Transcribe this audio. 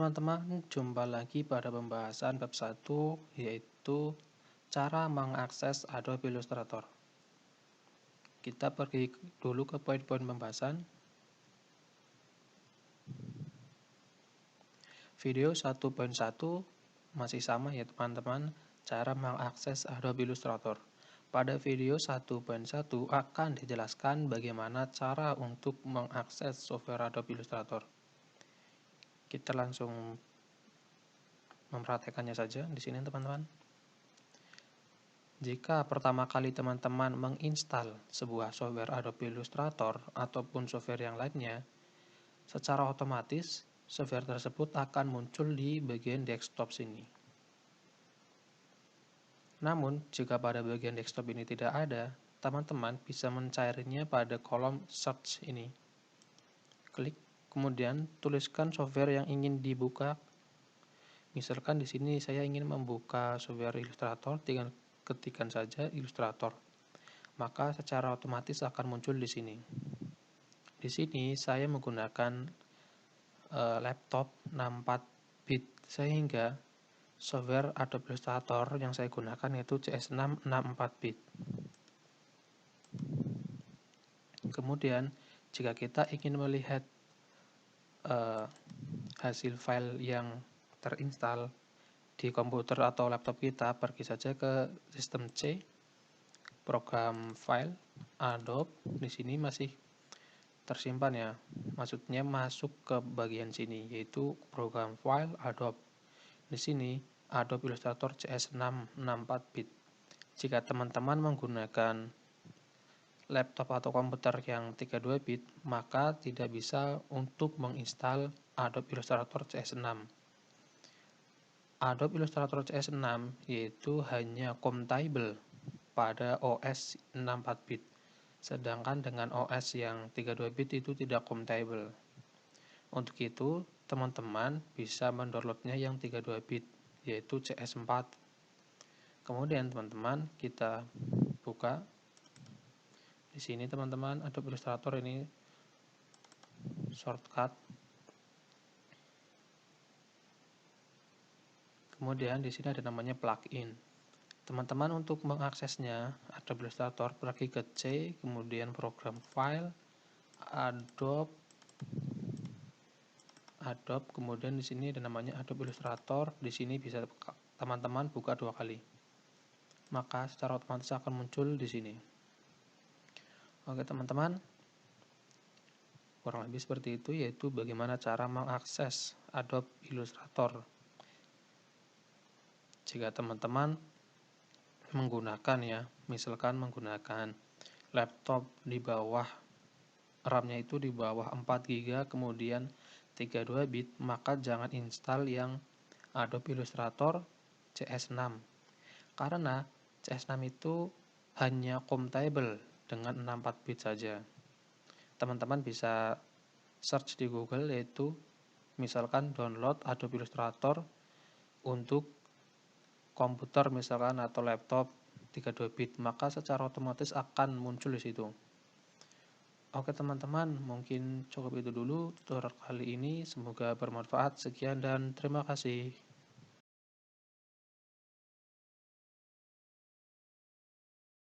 teman-teman, jumpa lagi pada pembahasan bab 1, yaitu cara mengakses Adobe Illustrator. Kita pergi dulu ke poin-poin pembahasan. Video 1.1 masih sama ya teman-teman, cara mengakses Adobe Illustrator. Pada video 1.1 akan dijelaskan bagaimana cara untuk mengakses software Adobe Illustrator. Kita langsung mempraktekannya saja di sini teman-teman. Jika pertama kali teman-teman menginstal sebuah software Adobe Illustrator ataupun software yang lainnya, secara otomatis software tersebut akan muncul di bagian desktop sini. Namun, jika pada bagian desktop ini tidak ada, teman-teman bisa mencarinya pada kolom search ini. Klik, kemudian tuliskan software yang ingin dibuka. Misalkan di sini saya ingin membuka software Illustrator, tinggal ketikkan saja Illustrator. Maka secara otomatis akan muncul di sini. Di sini saya menggunakan laptop 64 bit sehingga software Adobe Illustrator yang saya gunakan yaitu CS6 64 bit. Kemudian jika kita ingin melihat hasil file yang terinstall di komputer atau laptop kita, pergi saja ke sistem C, program file, Adobe. Di sini masih tersimpan ya, maksudnya masuk ke bagian sini, yaitu program file Adobe. Di sini Adobe Illustrator CS6 64 bit. Jika teman-teman menggunakan laptop atau komputer yang 32 bit, maka tidak bisa untuk menginstal Adobe Illustrator CS6. Adobe Illustrator CS6 yaitu hanya compatible pada OS 64 bit. Sedangkan dengan OS yang 32 bit itu tidak compatible. Untuk itu, teman-teman bisa mendownloadnya yang 32 bit, yaitu CS4. Kemudian teman-teman kita buka. Di sini teman-teman Adobe Illustrator ini shortcut. Kemudian di sini ada namanya plugin. Teman-teman untuk mengaksesnya Adobe Illustrator pergi ke C, kemudian program file, Adobe, kemudian di sini ada namanya Adobe Illustrator. Di sini bisa teman-teman buka 2 kali. Maka secara otomatis akan muncul di sini. Oke teman-teman, kurang lebih seperti itu, yaitu bagaimana cara mengakses Adobe Illustrator. Jika teman-teman menggunakan ya, misalkan menggunakan laptop di bawah RAM-nya itu di bawah 4 GB kemudian 32 bit, maka jangan install yang Adobe Illustrator CS6 karena CS6 itu hanya compatible dengan 64 bit saja. Teman-teman bisa search di Google, yaitu misalkan download Adobe Illustrator untuk komputer misalkan atau laptop 32 bit, maka secara otomatis akan muncul di situ. Oke teman-teman, mungkin cukup itu dulu tutorial kali ini, semoga bermanfaat. Sekian dan terima kasih.